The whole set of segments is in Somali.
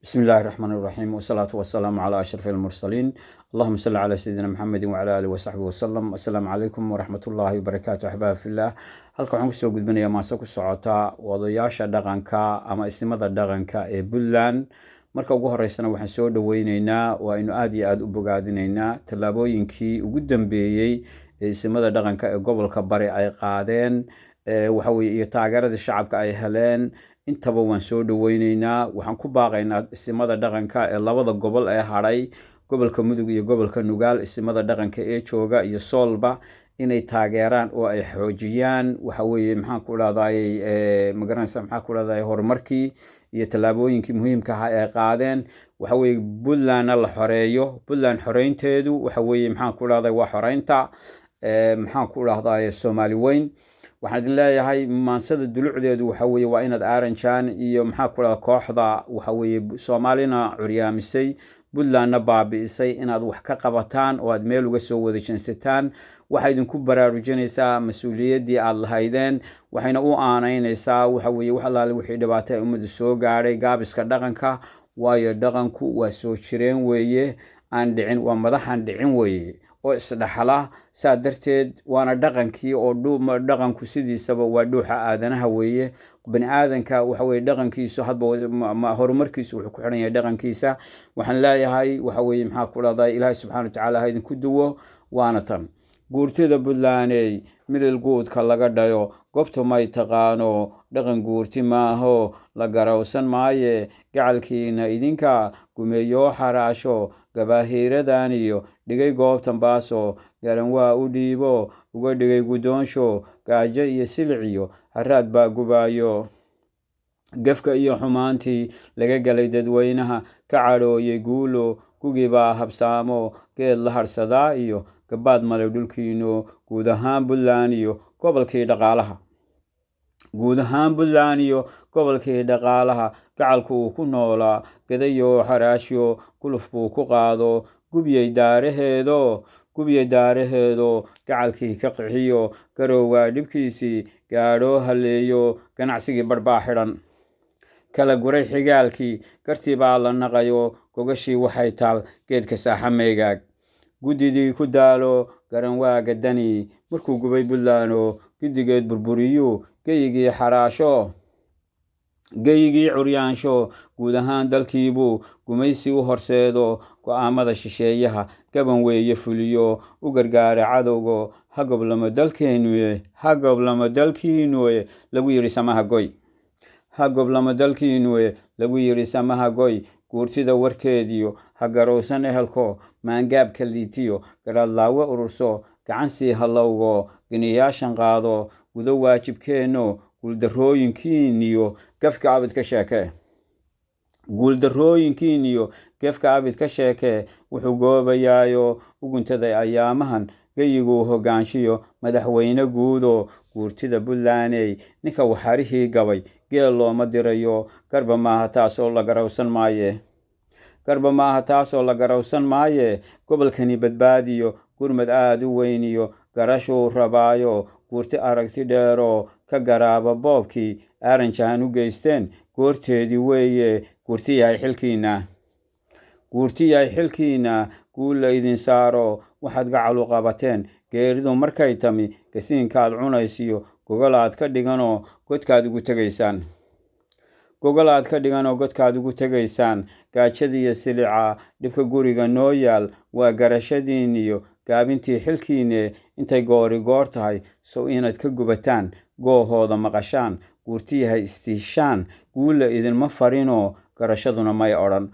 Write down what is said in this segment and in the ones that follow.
بسم الله الرحمن الرحيم والصلاة والسلام على أشرف المرسلين. اللهم صل على سيدنا محمد وعلى آله وصحبه وسلم. السلام عليكم ورحمة الله وبركاته. أحباب في الله. halkan waxaan kusoo gudbinayaa maase ku socota wadayaasha dhaqanka ama ismada dhaqanka ee Puntland. Marka ugu horeysana waxaan soo dhaweyneynaa waa inu aad iyo aad u bogaadinaynaa tallaabooyinkii ugu dambeeyay ee ismada dhaqanka ee gobolka Bari ay qaadeen waxa weeye iyo taageerada shacabka ay heleen. intaba waan soo dhaweyneynaa. waxaan ku baaqaynaa ismada dhaqanka ee labada gobol ee haray gobolka Mudug iyo gobolka Nugaal ismada dhaqanka ee jooga iyo Soolba inay taageeraan oo ay xoojiyaan waxa weeye maxaan ku raadayay magaranaysa maxaan ku raadayay horumarkii iyo tallaabooyinkii muhiimka ah ee qaadeen. waxa weeye Puntland la xoreeyo. Puntland xoreynteedu waxa weeye maxaan ku raadayay waa xoreynta maxaan ku raadayay Soomaali weyn. waxaan idin leeyahay maansada dulucdeedu waxa weeye waa inaad aaranjaan iyo maxaa ku raada kooxda waxa weeye Soomaalina curyaamisay Puntlandna baabi'isay inaad wax ka qabataan oo aad meel uga soo wada jinsataan. waxay idinku baraarujinaysaa mas'uuliyaddii aad lahaydeen waxayna u aanaynaysaa waxa weeye wax allaale wixii dhibaato ay ummadda soo gaadhay gaabiska dhaqanka. waayo dhaqanku waa soo jireen weeye aan dhicin waa madaxan dhicin weeye oo isdhaxala saa darteed waana dhaqankii oo dhaqanku sidiisaba waa dhuuxa aadanaha weeye. bani aadanka waxa weeye dhaqankiisu hadba horumarkiisu wuxuu ku xiran yahay dhaqankiisa. waxaan leeyahay waxa weeye maxaa ku dhahday ilaahay subxaana wa tacaala ha idinku duwo. waana tan guurtida Puntlandey midil guudka laga dhayo goobta may taqaano dhaqan guurti maaho la garawsan maaye gacalkiina idinka gumeeyo xaraasho gabaahiiradan iyo dhigay goobtan baaso garan waa u dhiibo uga dhigay guddoonsho gaajo iyo siliciyo haraad baa gubaayo gafka iyo xumaantii laga galay dadweynaha ka cadhooyay guulo gugii baa habsaamo geed la harsadaa iyo gabaad male dhulkiino guud ahaan Puntland iyo gobolkii dhaqaalaha gacalku uu ku noolaa gadayo xaraashyo guluf buu ku qaado gubyay daaraheedo gacalkii ka qixiyo garowgaa dhibkiisii gaadho haleeyo ganacsigii barbaa xidhan kala guray xigaalkii gartii baa la naqayo gogashii waxay taal geedka saaxameygaag guddidii ku daalo garan waaga dani markuu gubay Puntland guddigeed burburiyo geyigii xaraasho geyigii curyaansho guud ahaan dalkiibuu gumaysi u horseedo go'aamada shisheeyaha gaban weeye fuliyo u gargaara cadowgo ha goblamo dalkiinuye lagu yidhi samaha goy guurtida warkeediyo ha garowsan ehelko maangaabka liitiyo garadlaawe ururso gacan sii hallowgo giniyaashan qaado gudo waajibkeenno guuldarrooyinkiiniyo gefka abid ka sheekee wuxuu goobayaayo uguntaday ayaamahan geyiguu hoggaanshiyo madaxweyne guudo guurtida Puntlandey ninka waxarihii gabay geel looma dirayo garba maaha taasoo la garawsan maaye gobolkani badbaadiyo gurmad aad u weyniyo garashuu rabaayo guurti aragti dheero ka garaaba boobkii aaranjaan u geysteen goorteedii weeye guurti yahay xilkiina guul la idin saaro waxaad gacalu qabateen geeridu markay tami gasiinkaad cunaysiyo gogol aad ka dhiganoo godkaad ugu tegaysaan gaajadiiyo silica dhibka guriga noo yaal waa garashadiiniyo gaabintii xilkiine intay goor tahay sow inaad ka gubataan goohooda maqashaan guurti yahay istiishaan guulla idinma farinoo garashaduna may odhan.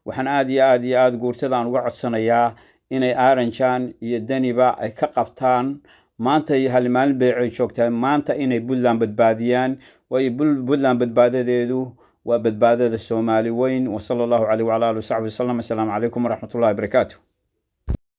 waxaan aad iyo aad guurtadaan uga codsanayaa inay aaranjaan iyo daniba ay ka qabtaan maanta iyo hal beecay joogtaa maanta inay Puntland badbaadiyaan. waayo Puntland badbaadadeedu waa badbaadada Soomaali weyn. wasala allahu calayhi wacala aalihi wasaxbihi wasallam. assalaamu calaykum waraxmatullahi wabarakaatu.